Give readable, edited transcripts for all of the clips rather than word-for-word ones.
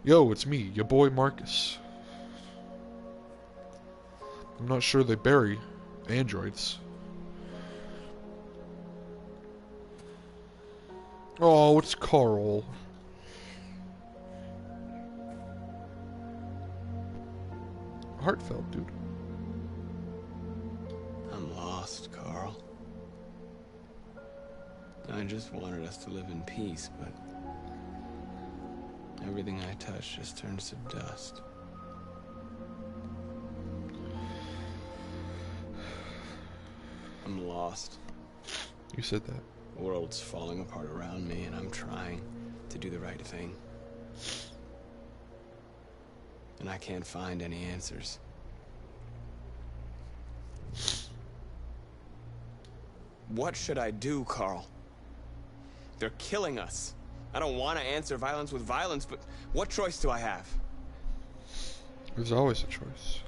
Yo, it's me, your boy Markus. I'm not sure they bury androids. Oh, it's Carl. Heartfelt, dude. I'm lost, Carl. I just wanted us to live in peace, but everything I touch just turns to dust. I'm lost. You said that. The world's falling apart around me, and I'm trying to do the right thing. And I can't find any answers. What should I do, Carl? They're killing us. I don't want to answer violence with violence, but what choice do I have? There's always a choice.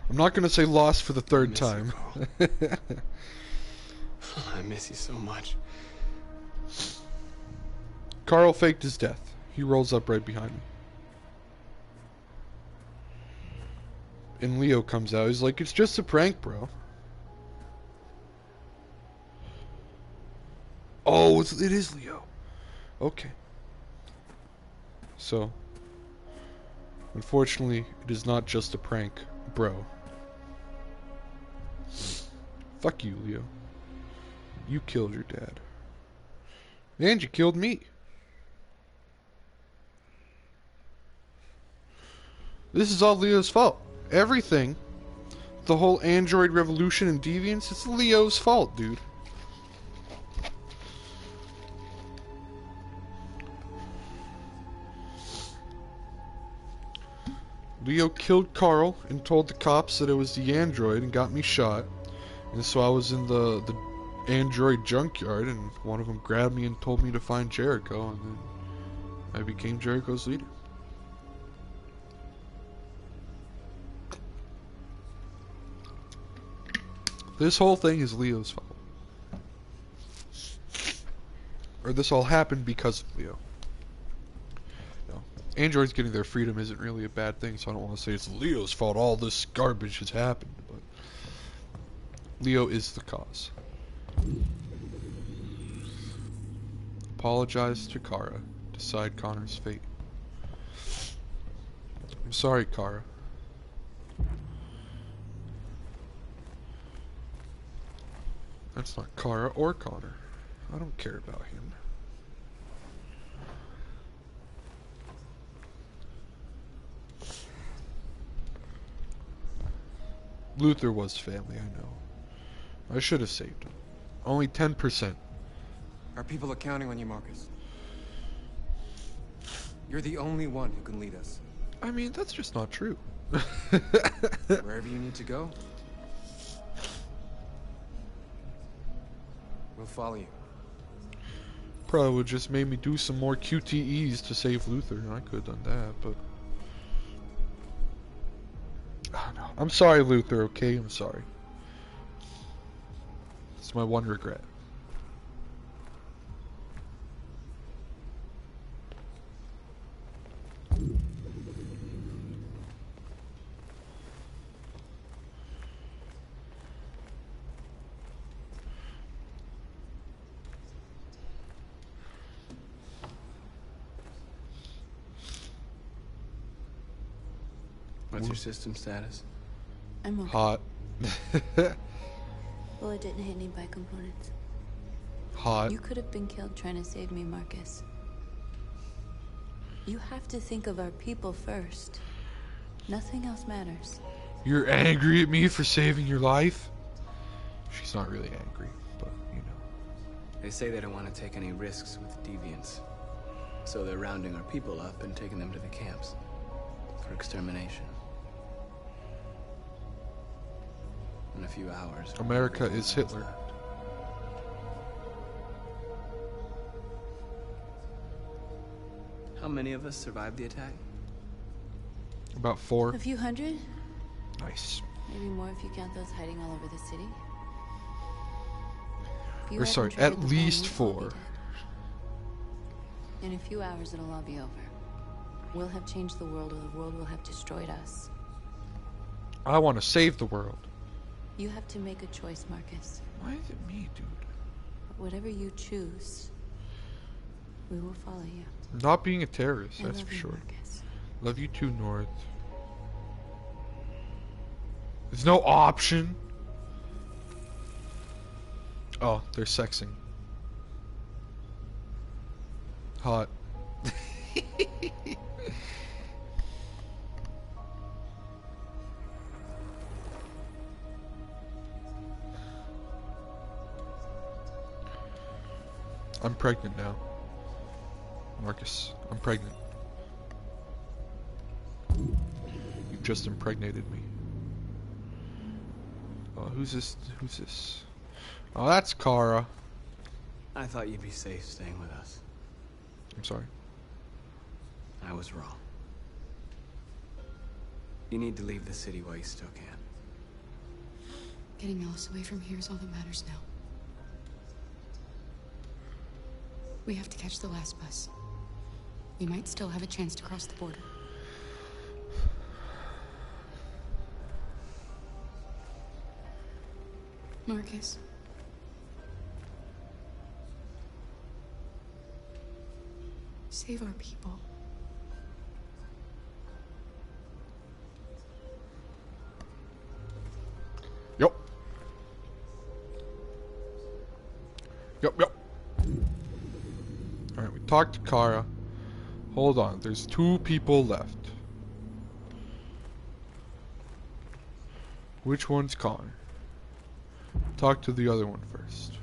I'm not gonna say lost for the third time. You, Carl. I miss you so much. Carl faked his death. He rolls up right behind me. And Leo comes out. He's like, it's just a prank, bro. Oh, it is Leo. Okay. So, unfortunately, it is not just a prank, bro. Fuck you, Leo. You killed your dad. And you killed me. This is all Leo's fault. Everything, the whole android revolution and deviants, it's Leo's fault, dude. Leo killed Carl and told the cops that it was the android and got me shot. And so I was in the android junkyard, and one of them grabbed me and told me to find Jericho, and then I became Jericho's leader. This whole thing is Leo's fault. Or this all happened because of Leo. No. Androids getting their freedom isn't really a bad thing, so I don't want to say it's Leo's fault all this garbage has happened, but Leo is the cause. Apologize to Kara. Decide Connor's fate. I'm sorry, Kara. That's not Kara or Connor. I don't care about him. Luther was family, I know. I should have saved him. Only 10%. Our people are counting on you, Markus. You're the only one who can lead us. I mean, that's just not true. Wherever you need to go, we'll follow you. Probably would just made me do some more QTEs to save Luther, and I could have done that, but... Oh, no. I'm sorry, Luther, okay? I'm sorry. It's my one regret. What's your system status? I'm okay. Hot. Well, it didn't hit any by components. Hot. You could have been killed trying to save me, Markus. You have to think of our people first. Nothing else matters. You're angry at me for saving your life? She's not really angry, but, you know. They say they don't want to take any risks with deviants. So they're rounding our people up and taking them to the camps for extermination. In a few hours. America is Hitler. How many of us survived the attack? About 4. A few hundred? Nice. Maybe more if you count those hiding all over the city. If you Or hadn't sorry, tried at the least bomb, we'd all 4. be dead. In a few hours, it'll all be over. We'll have changed the world, or the world will have destroyed us. I want to save the world. You have to make a choice, Marcus. Why is it me, dude? Whatever you choose, we will follow you. Not being a terrorist, I that's love for you, sure. Marcus. Love you too, North. There's no option. Oh, they're sexing. Hot. I'm pregnant now. Marcus, I'm pregnant. You've just impregnated me. Oh, who's this? Who's this? Oh, that's Kara. I thought you'd be safe staying with us. I'm sorry. I was wrong. You need to leave the city while you still can. Getting Alice away from here is all that matters now. We have to catch the last bus. We might still have a chance to cross the border. Marcus. Save our people. Yup. Yup. Alright, we talked to Kara. Hold on, there's 2 people left. Which one's Connor? Talk to the other one first.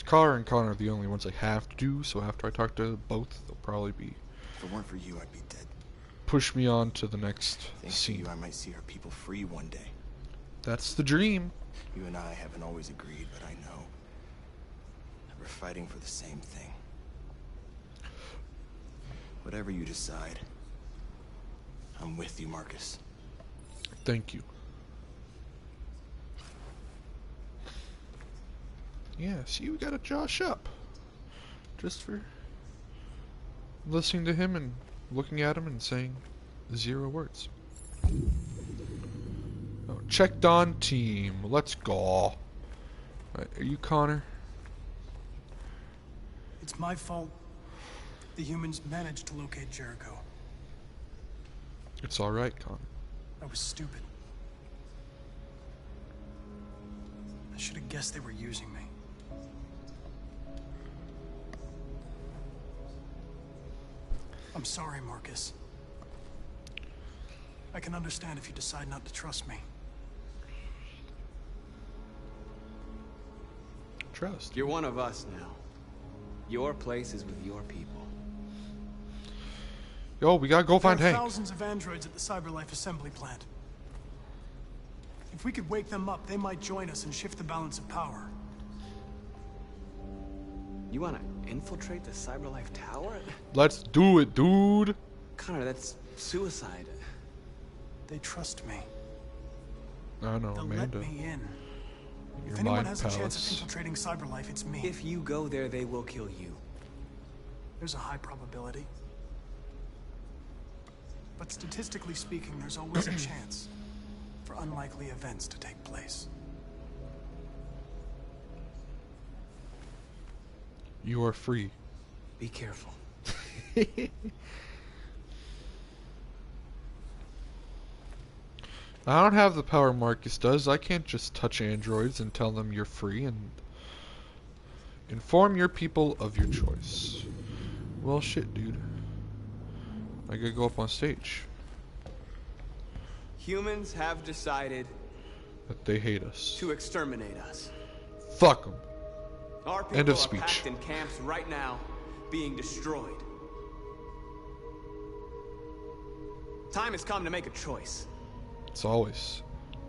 Kara and Connor are the only ones I have to do, so after I talk to both, they'll probably be If it weren't for you, I'd be dead. push me on to the next Thanks to scene. you, I might see our people free one day. That's the dream. You and I haven't always agreed, but I know that we're fighting for the same thing. Whatever you decide, I'm with you, Marcus. Thank you. Yeah, see, we gotta Josh up. Just for listening to him and looking at him and saying 0 words. Oh, checked on team. Let's go. Right, are you Connor? It's my fault. The humans managed to locate Jericho. It's alright, Connor. I was stupid. I should have guessed they were using me. I'm sorry, Marcus. I can understand if you decide not to trust me. Trust. You're one of us now. Your place is with your people. Yo, we gotta go find There are Hank. thousands of androids at the CyberLife assembly plant. If we could wake them up, they might join us and shift the balance of power. You want to infiltrate the CyberLife tower? Let's do it, dude. Connor, that's suicide. They trust me. I know, They'll Amanda. let me in. Your If anyone mind has a chance of palace. infiltrating CyberLife, it's me. If you go there, they will kill you. There's a high probability. But statistically speaking, there's always a chance for unlikely events to take place. You are free. Be careful. I don't have the power Marcus does. I can't just touch androids and tell them you're free and inform your people of your choice. Well, shit, dude. I gotta go up on stage. Humans have decided That they hate us. to exterminate us. Fuck them. Our people End of are speech. packed in camps right now, being destroyed. Time has come to make a choice. It's always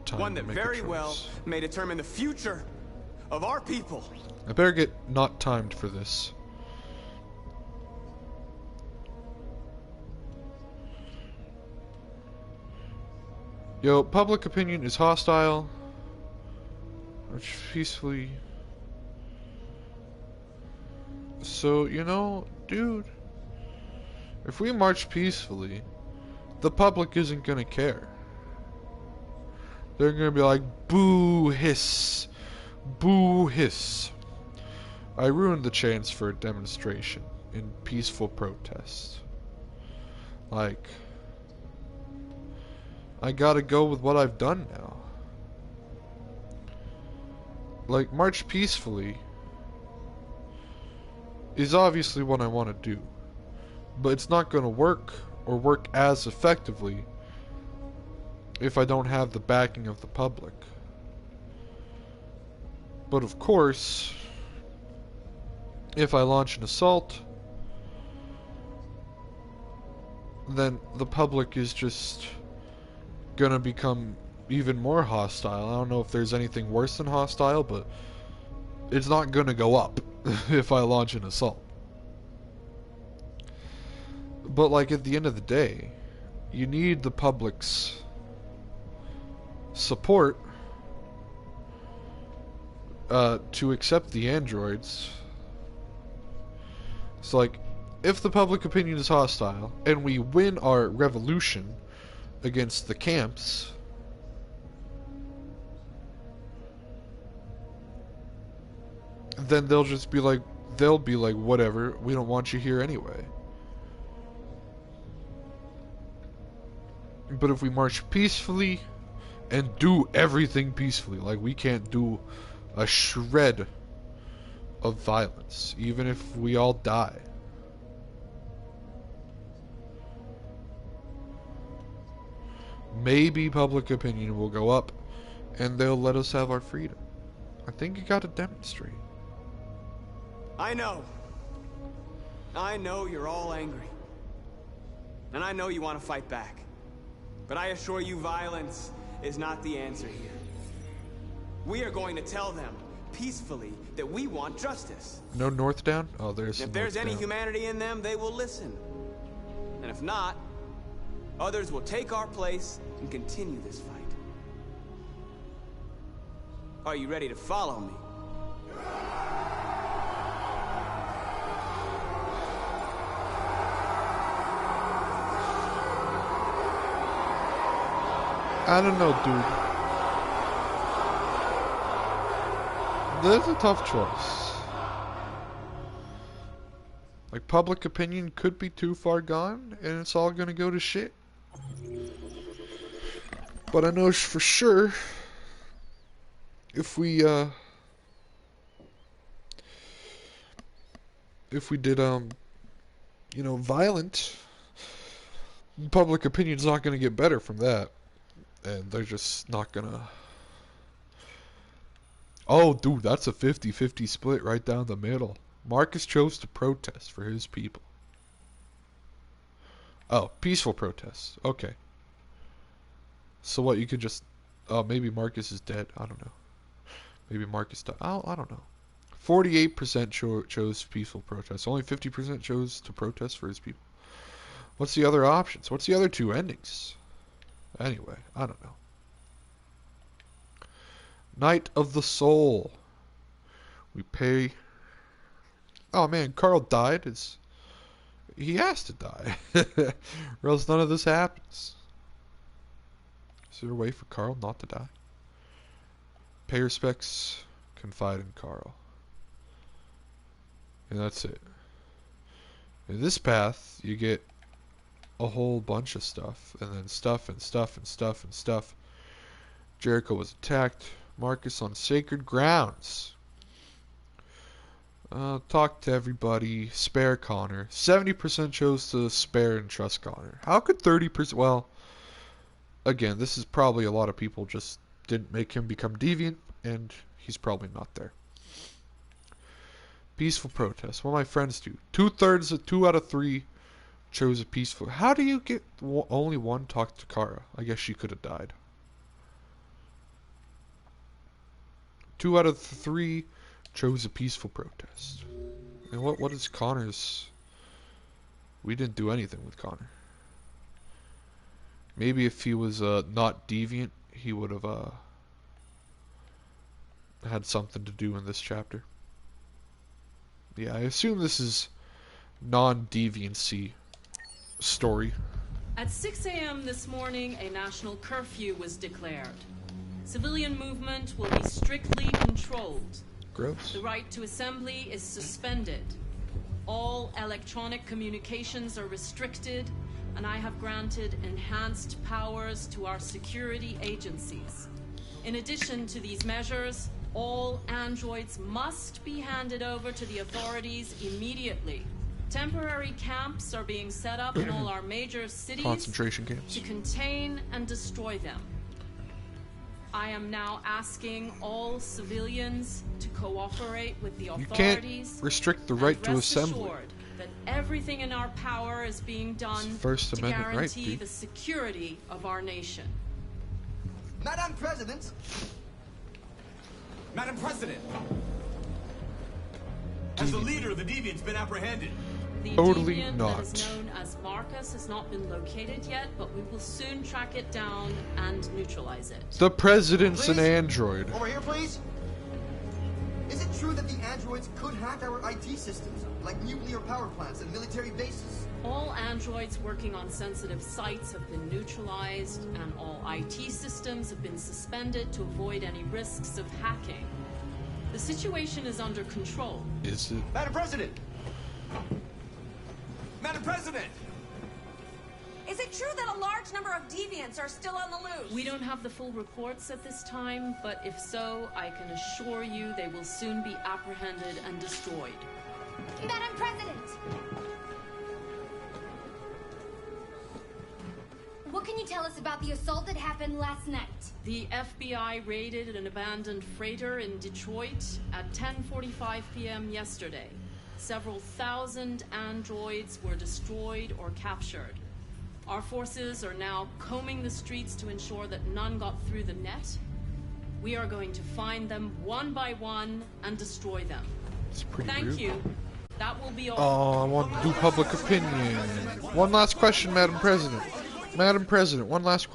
time One to that make a very choice. well may determine the future of our people. I better get not timed for this. Yo, public opinion is hostile. March peacefully. So, you know, dude, if we march peacefully, the public isn't gonna care. They're gonna be like, boo hiss, boo hiss. I ruined the chance for a demonstration in peaceful protest. Like, I gotta go with what I've done now. Like, march peacefully is obviously what I want to do. But it's not gonna work or work as effectively if I don't have the backing of the public. But of course, if I launch an assault, then the public is just gonna become even more hostile. I don't know if there's anything worse than hostile, but it's not gonna go up if I launch an assault. But like at the end of the day, you need the public's support to accept the androids. So like, if the public opinion is hostile and we win our revolution against the camps, then they'll be like, whatever, we don't want you here anyway. But if we march peacefully and do everything peacefully, like we can't do a shred of violence, even if we all die. Maybe public opinion will go up and they'll let us have our freedom. I think you gotta demonstrate. I know. I know you're all angry. And I know you want to fight back. But I assure you, violence is not the answer here. We are going to tell them, peacefully, that we want justice. No north down? Oh, there's some If there's north any down. humanity in them, they will listen. And if not, others will take our place and continue this fight. Are you ready to follow me? I don't know, dude. That's a tough choice. Like, public opinion could be too far gone, and it's all gonna go to shit. But I know for sure, if we did, you know, violent, public opinion's not gonna get better from that. And they're just not gonna... Oh, dude, that's a 50-50 split right down the middle. Markus chose to protest for his people. Oh, peaceful protests. Okay. So what, you could just... Oh, maybe Markus is dead. I don't know. Maybe Markus died. Oh, I don't know. 48% chose peaceful protests. Only 50% chose to protest for his people. What's the other options? What's the other two endings? Anyway, I don't know. Night of the Soul. We pay... Oh man, Carl died. He has to die. Or else none of this happens. Is there a way for Carl not to die? Pay respects, confide in Carl. And that's it. In this path, you get a whole bunch of stuff, and then stuff and stuff and stuff and stuff. Jericho was attacked. Markus on sacred grounds. Talk to everybody. Spare Connor. 70% chose to spare and trust Connor. How could 30%... Well, again, this is probably a lot of people just didn't make him become deviant, and he's probably not there. Peaceful protest. What my friends do. 2/3 of 2 out of 3 chose a peaceful... How do you get only one talk to Kara? I guess she could have died. 2 out of 3 chose a peaceful protest. And what is Connor's... We didn't do anything with Connor. Maybe if he was not deviant, he would have had something to do in this chapter. Yeah, I assume this is non-deviancy story. At 6 a.m. this morning, a national curfew was declared. Civilian movement will be strictly controlled. Gross. The right to assembly is suspended. All electronic communications are restricted, and I have granted enhanced powers to our security agencies. In addition to these measures, all androids must be handed over to the authorities immediately. Temporary camps are being set up in all our major cities Concentration camps. to contain and destroy them. I am now asking all civilians to cooperate with the You authorities. can't restrict the right and to rest assembly. assured that everything in our power is being done First to Amendment right, guarantee dude. the security of our nation. Madam President! Madam President! Has the leader of the deviants been apprehended? The Totally deviant not. that is known as Markus has not been located yet, but we will soon track it down and neutralize it. The president's an Please? android. Over here, please! Is it true that the androids could hack our IT systems, like nuclear power plants and military bases? All androids working on sensitive sites have been neutralized, and all IT systems have been suspended to avoid any risks of hacking. The situation is under control. Is it? Madam President! Madam President! Is it true that a large number of deviants are still on the loose? We don't have the full reports at this time, but if so, I can assure you they will soon be apprehended and destroyed. Madam President! What can you tell us about the assault that happened last night? The FBI raided an abandoned freighter in Detroit at 10:45 p.m. yesterday. Several thousand androids were destroyed or captured. Our forces are now combing the streets to ensure that none got through the net. We are going to find them one by one and destroy them. It's pretty Thank rude. you. That will be all. Oh, I want to do public opinion. One last question, Madam President. Madam President, one last question.